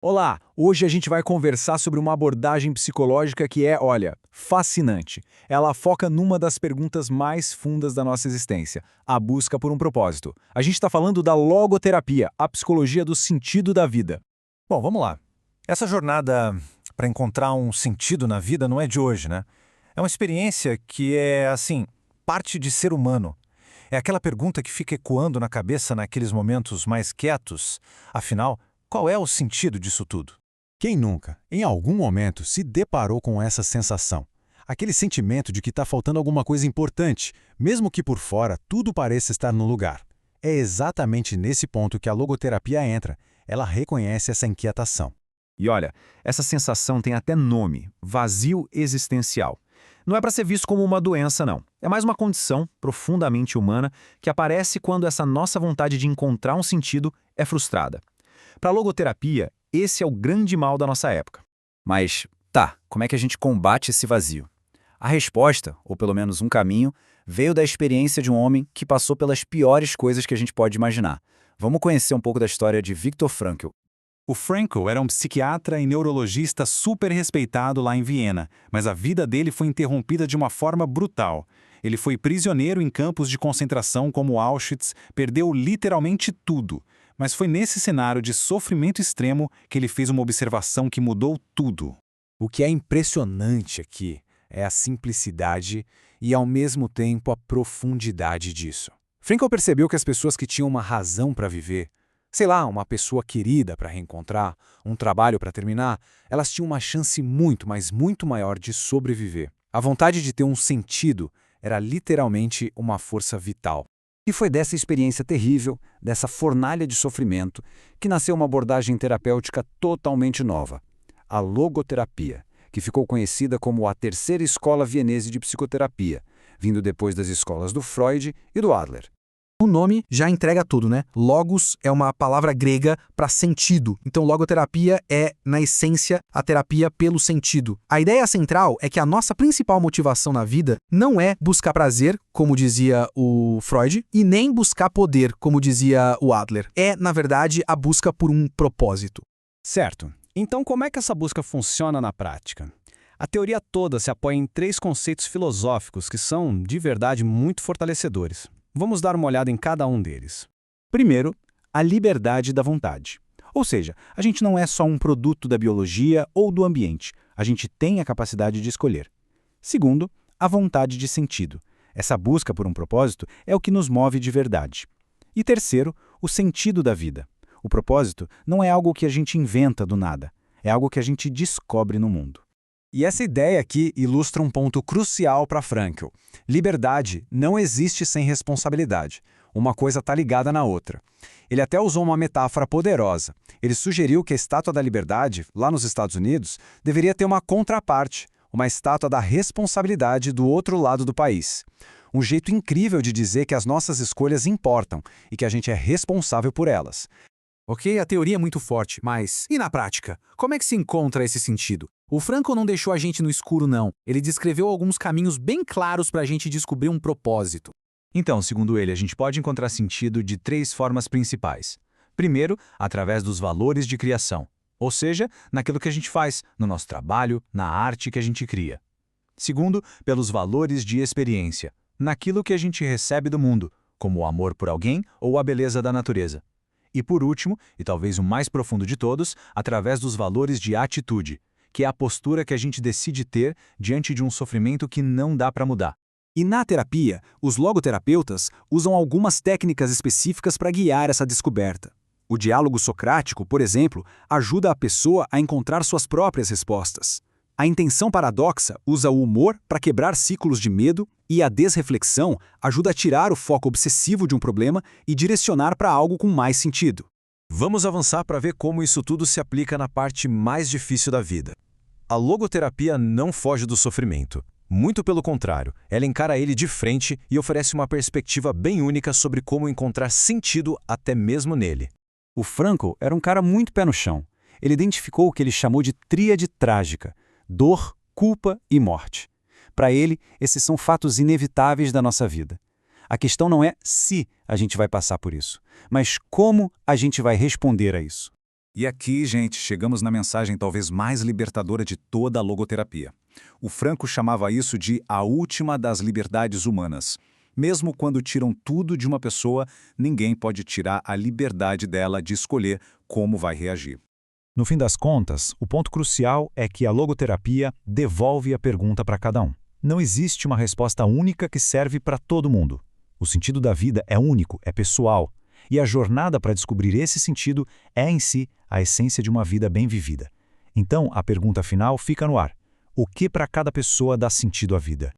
Olá, hoje a gente vai conversar sobre uma abordagem psicológica que é, olha, fascinante. Ela foca numa das perguntas mais fundas da nossa existência, a busca por um propósito. A gente está falando da logoterapia, a psicologia do sentido da vida. Bom, vamos lá. Essa jornada para encontrar um sentido na vida não é de hoje, né? É uma experiência que é, assim, parte de ser humano. É aquela pergunta que fica ecoando na cabeça naqueles momentos mais quietos. Afinal, qual é o sentido disso tudo? Quem nunca, em algum momento, se deparou com essa sensação? Aquele sentimento de que está faltando alguma coisa importante, mesmo que por fora tudo pareça estar no lugar. É exatamente nesse ponto que a logoterapia entra. Ela reconhece essa inquietação. E olha, essa sensação tem até nome, vazio existencial. Não é para ser visto como uma doença, não. É mais uma condição profundamente humana que aparece quando essa nossa vontade de encontrar um sentido é frustrada. Para a logoterapia, esse é o grande mal da nossa época. Mas, tá, como é que a gente combate esse vazio? A resposta, ou pelo menos um caminho, veio da experiência de um homem que passou pelas piores coisas que a gente pode imaginar. Vamos conhecer um pouco da história de Viktor Frankl. O Frankl era um psiquiatra e neurologista super respeitado lá em Viena, mas a vida dele foi interrompida de uma forma brutal. Ele foi prisioneiro em campos de concentração como Auschwitz, perdeu literalmente tudo. Mas foi nesse cenário de sofrimento extremo que ele fez uma observação que mudou tudo. O que é impressionante aqui é a simplicidade e, ao mesmo tempo, a profundidade disso. Frankl percebeu que as pessoas que tinham uma razão para viver, sei lá, uma pessoa querida para reencontrar, um trabalho para terminar, elas tinham uma chance muito, mas muito maior de sobreviver. A vontade de ter um sentido era literalmente uma força vital. E foi dessa experiência terrível, dessa fornalha de sofrimento, que nasceu uma abordagem terapêutica totalmente nova, a logoterapia, que ficou conhecida como a terceira escola vienese de psicoterapia, vindo depois das escolas do Freud e do Adler. O nome já entrega tudo, né? Logos é uma palavra grega para sentido. Então, logoterapia é, na essência, a terapia pelo sentido. A ideia central é que a nossa principal motivação na vida não é buscar prazer, como dizia o Freud, e nem buscar poder, como dizia o Adler. É, na verdade, a busca por um propósito. Certo. Então, como é que essa busca funciona na prática? A teoria toda se apoia em três conceitos filosóficos que são, de verdade, muito fortalecedores. Vamos dar uma olhada em cada um deles. Primeiro, a liberdade da vontade. Ou seja, a gente não é só um produto da biologia ou do ambiente, a gente tem a capacidade de escolher. Segundo, a vontade de sentido. Essa busca por um propósito é o que nos move de verdade. E terceiro, o sentido da vida. O propósito não é algo que a gente inventa do nada, é algo que a gente descobre no mundo. E essa ideia aqui ilustra um ponto crucial para Frankl. Liberdade não existe sem responsabilidade. Uma coisa está ligada na outra. Ele até usou uma metáfora poderosa. Ele sugeriu que a Estátua da Liberdade, lá nos Estados Unidos, deveria ter uma contraparte, uma estátua da responsabilidade do outro lado do país. Um jeito incrível de dizer que as nossas escolhas importam e que a gente é responsável por elas. Ok, a teoria é muito forte, mas e na prática? Como é que se encontra esse sentido? O Frankl não deixou a gente no escuro, não. Ele descreveu alguns caminhos bem claros para a gente descobrir um propósito. Então, segundo ele, a gente pode encontrar sentido de três formas principais. Primeiro, através dos valores de criação, ou seja, naquilo que a gente faz, no nosso trabalho, na arte que a gente cria. Segundo, pelos valores de experiência, naquilo que a gente recebe do mundo, como o amor por alguém ou a beleza da natureza. E por último, e talvez o mais profundo de todos, através dos valores de atitude, que é a postura que a gente decide ter diante de um sofrimento que não dá para mudar. E na terapia, os logoterapeutas usam algumas técnicas específicas para guiar essa descoberta. O diálogo socrático, por exemplo, ajuda a pessoa a encontrar suas próprias respostas. A intenção paradoxa usa o humor para quebrar ciclos de medo e a desreflexão ajuda a tirar o foco obsessivo de um problema e direcionar para algo com mais sentido. Vamos avançar para ver como isso tudo se aplica na parte mais difícil da vida. A logoterapia não foge do sofrimento. Muito pelo contrário, ela encara ele de frente e oferece uma perspectiva bem única sobre como encontrar sentido até mesmo nele. O Frankl era um cara muito pé no chão. Ele identificou o que ele chamou de tríade trágica: dor, culpa e morte. Para ele, esses são fatos inevitáveis da nossa vida. A questão não é se a gente vai passar por isso, mas como a gente vai responder a isso. E aqui, gente, chegamos na mensagem talvez mais libertadora de toda a logoterapia. O Franco chamava isso de a última das liberdades humanas. Mesmo quando tiram tudo de uma pessoa, ninguém pode tirar a liberdade dela de escolher como vai reagir. No fim das contas, o ponto crucial é que a logoterapia devolve a pergunta para cada um. Não existe uma resposta única que serve para todo mundo. O sentido da vida é único, é pessoal. E a jornada para descobrir esse sentido é, em si, a essência de uma vida bem vivida. Então, a pergunta final fica no ar. O que para cada pessoa dá sentido à vida?